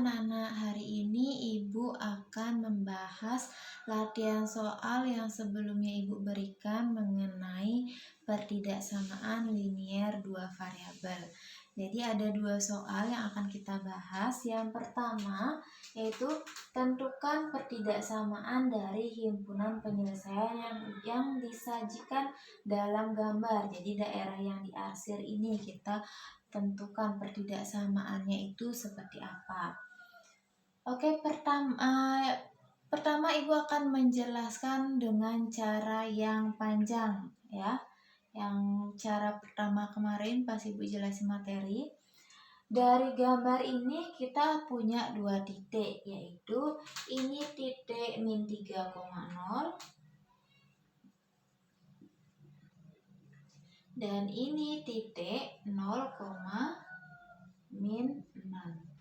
anak-anak, hari ini Ibu akan membahas latihan soal yang sebelumnya Ibu berikan mengenai pertidaksamaan linier dua variabel. Jadi ada dua soal yang akan kita bahas. Yang pertama yaitu tentukan pertidaksamaan dari himpunan penyelesaian yang disajikan dalam gambar. Jadi daerah yang diarsir ini kita tentukan pertidaksamaannya itu seperti apa. Oke, pertama Ibu akan menjelaskan dengan cara yang panjang ya. Yang cara pertama kemarin pas Ibu jelasin materi. Dari gambar ini kita punya dua titik, yaitu ini titik min 3,0 dan ini titik 0, min 6.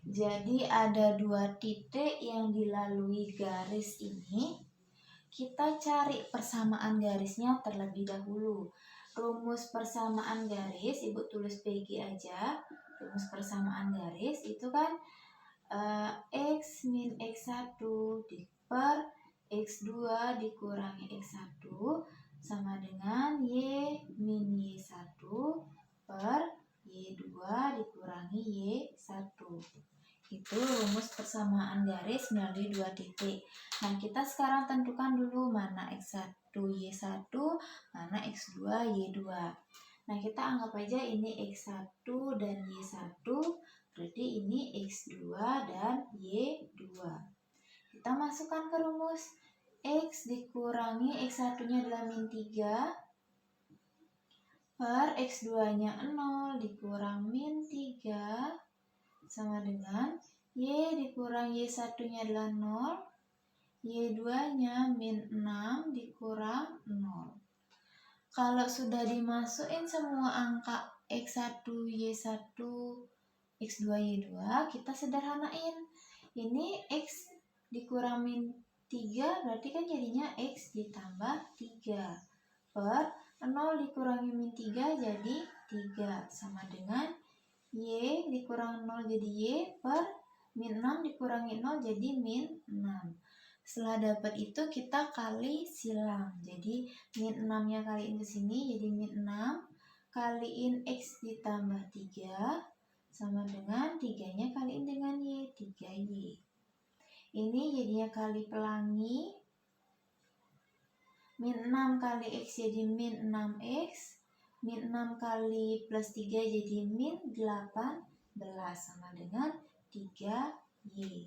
Jadi ada dua titik yang dilalui garis ini. Kita cari persamaan garisnya terlebih dahulu. Rumus persamaan garis, Ibu tulis PG aja. Rumus persamaan garis itu kan X min X1 per X2 dikurangi X1 sama dengan Y min Y1 per Y2 dikurangi Y1. Itu rumus persamaan garis melalui dua titik. Nah, kita sekarang tentukan dulu mana X1 Y1, mana X2 Y2. Nah, kita anggap aja ini X1 dan Y1, berarti ini X2 dan Y2. Kita masukkan ke rumus. X dikurangi X1-nya adalah min 3 per X2-nya 0 dikurang min 3 sama dengan Y dikurang Y1-nya adalah 0, Y2-nya min 6 dikurang 0. Kalau sudah dimasukin semua angka X1, Y1, X2, Y2, kita sederhanain. Ini X dikurang min 3 berarti kan jadinya X ditambah 3 per 0 dikurangi min 3 jadi 3 sama dengan Y dikurang 0 jadi Y per min 6 dikurangi 0 jadi min 6. Setelah dapat itu kita kali silang. Jadi min 6-nya kaliin ke sini jadi min 6 kaliin X ditambah 3 sama dengan 3-nya kaliin dengan Y, 3Y. Ini jadinya kali pelangi. Min 6 kali X jadi min 6X. Min 6 kali plus 3 jadi min 18 sama dengan 3Y.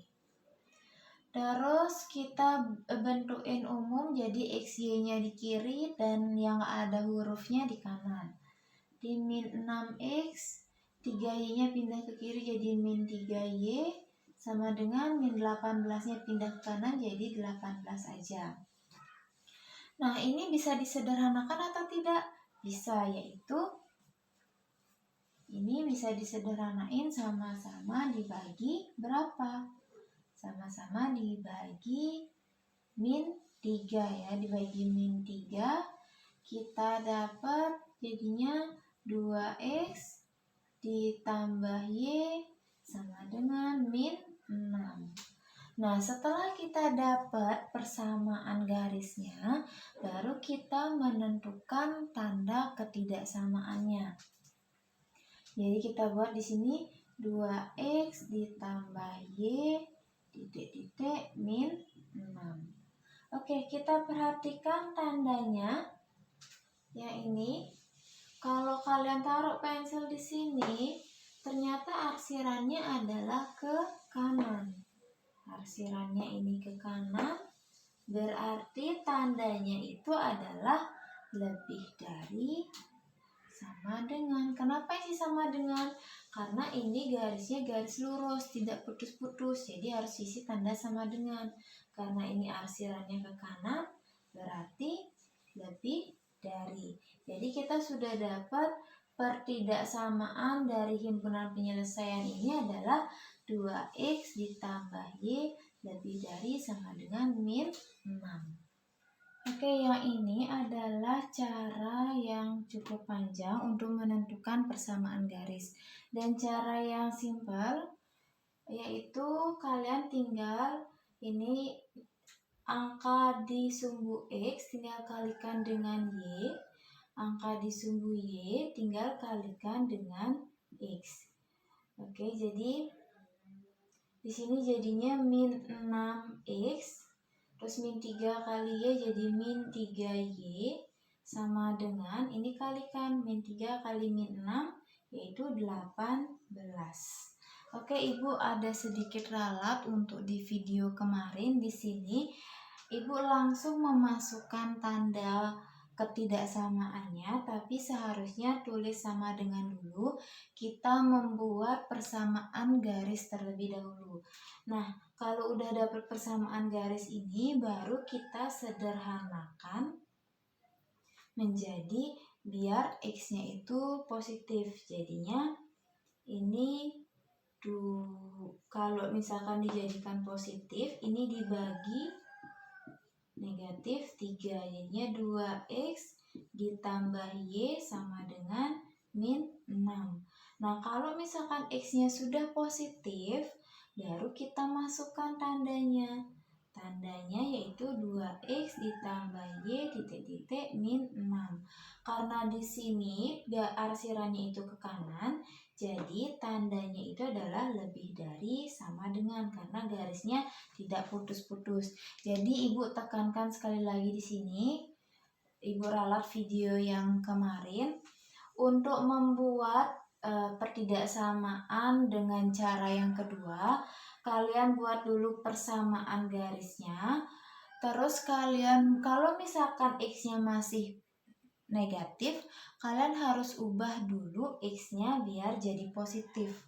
Terus kita bentukin umum jadi XY-nya di kiri dan yang ada hurufnya di kanan. Di min 6X, 3Y-nya pindah ke kiri jadi min 3Y sama dengan min 18-nya pindah ke kanan jadi 18 aja. Nah, ini bisa disederhanakan atau tidak? Bisa, yaitu ini bisa disederhanain sama-sama dibagi berapa? Sama-sama dibagi min 3 ya, dibagi min 3 kita dapat jadinya 2X ditambah Y sama dengan min 6. Nah, setelah kita dapat persamaan garisnya, baru kita menentukan tanda ketidaksamaannya. Jadi kita buat di sini 2X ditambah Y titik-titik min 6. Oke, kita perhatikan tandanya. Yang ini, kalau kalian taruh pensil di sini, ternyata arsirannya adalah ke kanan. Arsirannya ini ke kanan, berarti tandanya itu adalah lebih dari sama dengan. Kenapa sih sama dengan? Karena ini garisnya garis lurus, tidak putus-putus, jadi harus isi tanda sama dengan. Karena ini arsirannya ke kanan, berarti lebih dari. Jadi kita sudah dapat pertidaksamaan dari himpunan penyelesaian ini adalah 2X ditambah Y lebih dari sama dengan min 6. Oke, yang ini adalah cara yang cukup panjang untuk menentukan persamaan garis. Dan cara yang simpel, yaitu kalian tinggal ini angka di sumbu X tinggal kalikan dengan Y, angka di sumbu Y tinggal kalikan dengan X. Oke, jadi di sini jadinya min 6X, terus min 3 kali Y jadi min 3Y, sama dengan, ini kalikan, min 3 kali min 6, yaitu 18. Oke, Ibu ada sedikit ralat untuk di video kemarin. Di sini Ibu langsung memasukkan tanda ketidaksamaannya, tapi seharusnya tulis sama dengan dulu. Kita membuat persamaan garis terlebih dahulu. Nah, kalau udah dapat persamaan garis ini, baru kita sederhanakan menjadi biar X-nya itu positif. Jadinya ini kalau misalkan dijadikan positif, ini dibagi negatif 3, jadinya 2X ditambah Y sama dengan min 6. Nah, kalau misalkan X-nya sudah positif, baru kita masukkan tandanya. Tandanya yaitu 2X ditambah Y titik-titik min 6. Karena di sini arsirannya itu ke kanan, jadi tandanya itu adalah lebih dari sama dengan, karena garisnya tidak putus-putus. Jadi Ibu tekankan sekali lagi di sini, Ibu ralat video yang kemarin, untuk membuat pertidaksamaan dengan cara yang kedua, kalian buat dulu persamaan garisnya. Terus kalian, kalau misalkan X-nya masih negatif, kalian harus ubah dulu X-nya biar jadi positif.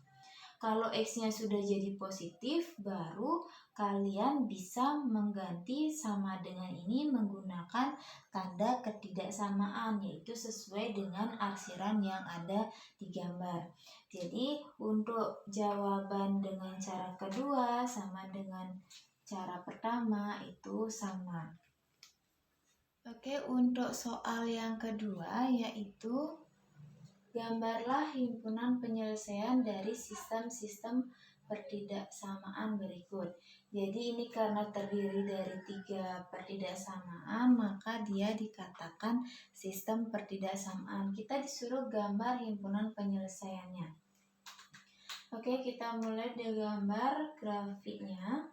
Kalau X-nya sudah jadi positif, baru kalian bisa mengganti sama dengan ini menggunakan tanda ketidaksamaan, yaitu sesuai dengan arsiran yang ada di gambar. Jadi untuk jawaban dengan cara kedua sama dengan cara pertama itu sama. Oke, untuk soal yang kedua yaitu gambarlah himpunan penyelesaian dari sistem-sistem pertidaksamaan berikut. Jadi ini karena terdiri dari 3 pertidaksamaan, maka dia dikatakan sistem pertidaksamaan. Kita disuruh gambar himpunan penyelesaiannya. Oke, kita mulai dari gambar grafiknya.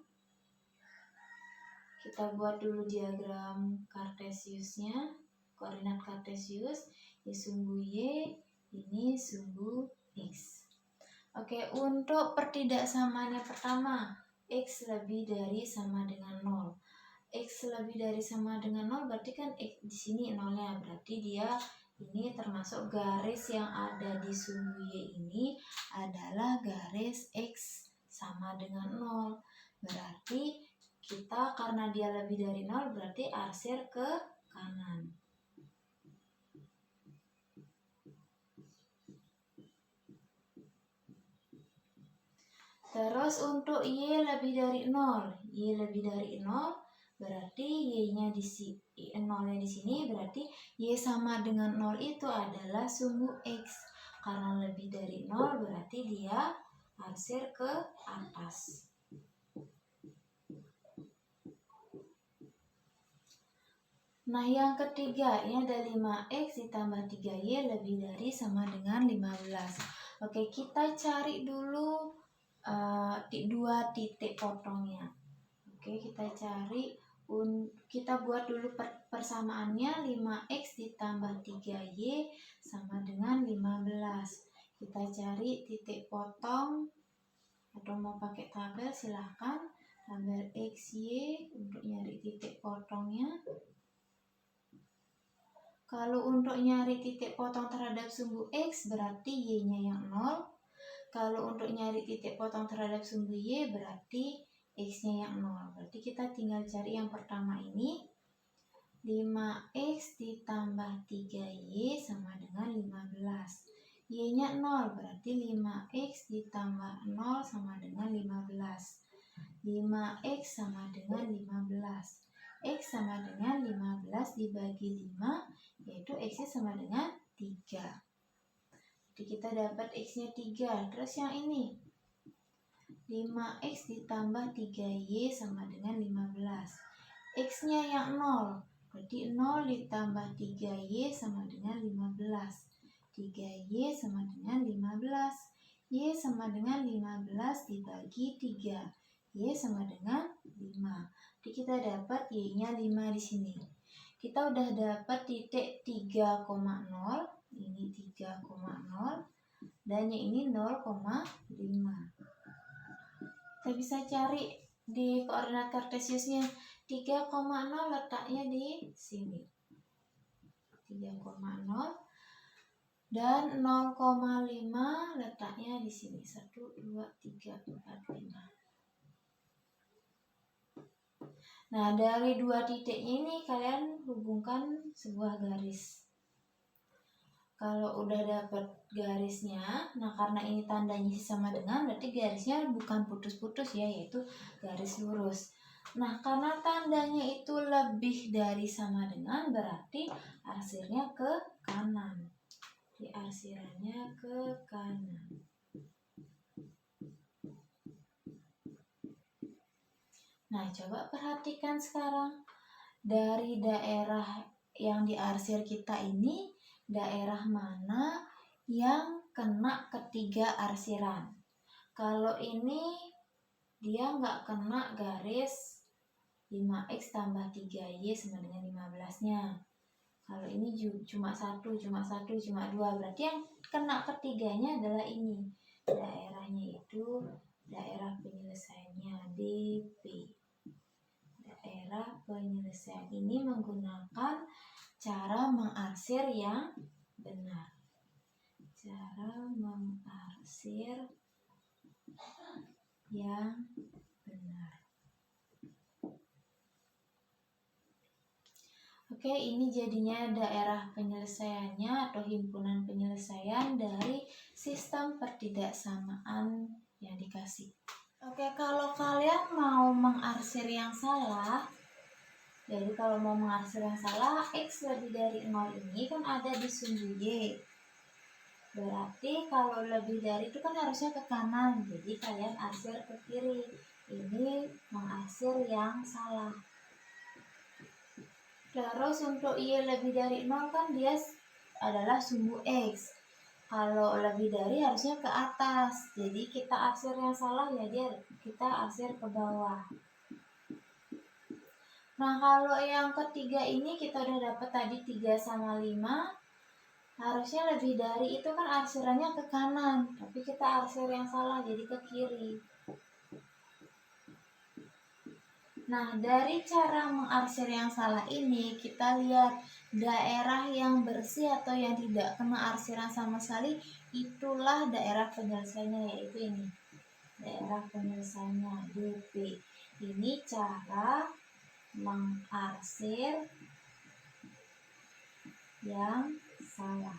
Kita buat dulu diagram Cartesiusnya, koordinat Cartesius, di sumbu Y, ini sumbu X. Oke, untuk pertidaksamaannya pertama, X lebih dari sama dengan 0. X lebih dari sama dengan 0 berarti kan X di sini nolnya, berarti dia ini termasuk garis yang ada di sumbu Y ini adalah garis X sama dengan 0. Berarti kita karena dia lebih dari 0 berarti arsir ke kanan. Terus untuk Y lebih dari 0, Y lebih dari 0 berarti Y-nya di sini, 0-nya di sini, berarti Y sama dengan 0 itu adalah sumbu X. Karena lebih dari 0 berarti dia arsir ke atas. Nah, yang ketiga, ini ada 5X ditambah 3Y lebih dari sama dengan 15. Oke, kita cari dulu 2 titik potongnya. Oke, kita cari, kita buat dulu persamaannya. 5X ditambah 3Y sama dengan 15. Kita cari titik potong, atau mau pakai tabel silahkan. Tabel XY untuk nyari titik potongnya. Kalau untuk nyari titik potong terhadap sumbu X berarti Y-nya yang 0. Kalau untuk nyari titik potong terhadap sumbu Y berarti X-nya yang 0. Berarti kita tinggal cari yang pertama ini. 5X ditambah 3Y sama dengan 15. Y-nya 0 berarti 5X ditambah 0 sama dengan 15. 5X sama dengan 15. X sama dengan 15 dibagi 5, yaitu X-nya sama dengan 3. Jadi kita dapat X-nya 3. Terus yang ini, 5x ditambah 3y sama dengan 15. X-nya yang 0, berarti 0 ditambah 3y sama dengan 15. 3y sama dengan 15. Y sama dengan 15 dibagi 3. Y sama dengan 5. Jadi kita dapat Y-nya 5 di sini. Kita udah dapat titik 3,0, ini 3,0, dan yang ini 0,5. Kita bisa cari di koordinat kartesiusnya. 3,0 letaknya di sini. 3,0 dan 0,5 letaknya di sini. 1, 2, 3, 4, 5. Nah, dari dua titik ini kalian hubungkan sebuah garis. Kalau udah dapat garisnya, nah karena ini tandanya sama dengan, berarti garisnya bukan putus-putus ya, yaitu garis lurus. Nah, karena tandanya itu lebih dari sama dengan, berarti arsirnya ke kanan. Jadi arsirannya ke kanan. Nah, coba perhatikan sekarang. Dari daerah yang diarsir kita ini, daerah mana yang kena ketiga arsiran? Kalau ini dia nggak kena garis 5x tambah 3y sama dengan 15-nya. Kalau ini cuma 2, berarti yang kena ketiganya adalah ini. Daerahnya itu daerah penyelesaiannya DP. Daerah penyelesaian ini menggunakan cara mengarsir yang benar. Cara mengarsir yang benar. Oke, ini jadinya daerah penyelesaiannya atau himpunan penyelesaian dari sistem pertidaksamaan yang dikasih. Oke, kalau kalian mau mengarsir yang salah, jadi kalau mau mengarsir yang salah, X lebih dari 0 ini kan ada di sumbu Y. Berarti kalau lebih dari itu kan harusnya ke kanan, jadi kalian arsir ke kiri. Ini mengarsir yang salah. Terus untuk Y lebih dari 0 kan dia adalah sumbu X. Kalau lebih dari harusnya ke atas. Jadi kita arsir yang salah ya kita arsir ke bawah. Nah, kalau yang ketiga ini kita udah dapat tadi 3 sama 5. Harusnya lebih dari itu kan arsirannya ke kanan. Tapi kita arsir yang salah jadi ke kiri. Nah, dari cara mengarsir yang salah ini, kita lihat daerah yang bersih atau yang tidak kena arsiran sama sekali, itulah daerah penyelesaiannya, yaitu ini. Daerah penyelesaiannya, DP. Ini cara mengarsir yang salah.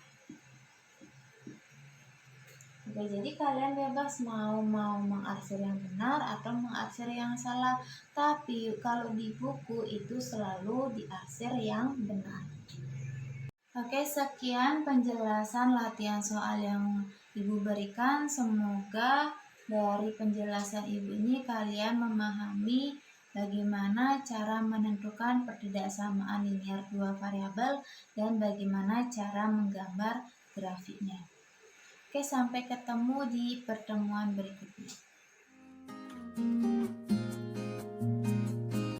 Oke, jadi kalian bebas mau mengarsir yang benar atau mengarsir yang salah. Tapi kalau di buku itu selalu diarsir yang benar. Oke, sekian penjelasan latihan soal yang Ibu berikan. Semoga dari penjelasan Ibu ini kalian memahami bagaimana cara menentukan pertidaksamaan linear dua variabel dan bagaimana cara menggambar grafiknya. Oke, sampai ketemu di pertemuan berikutnya.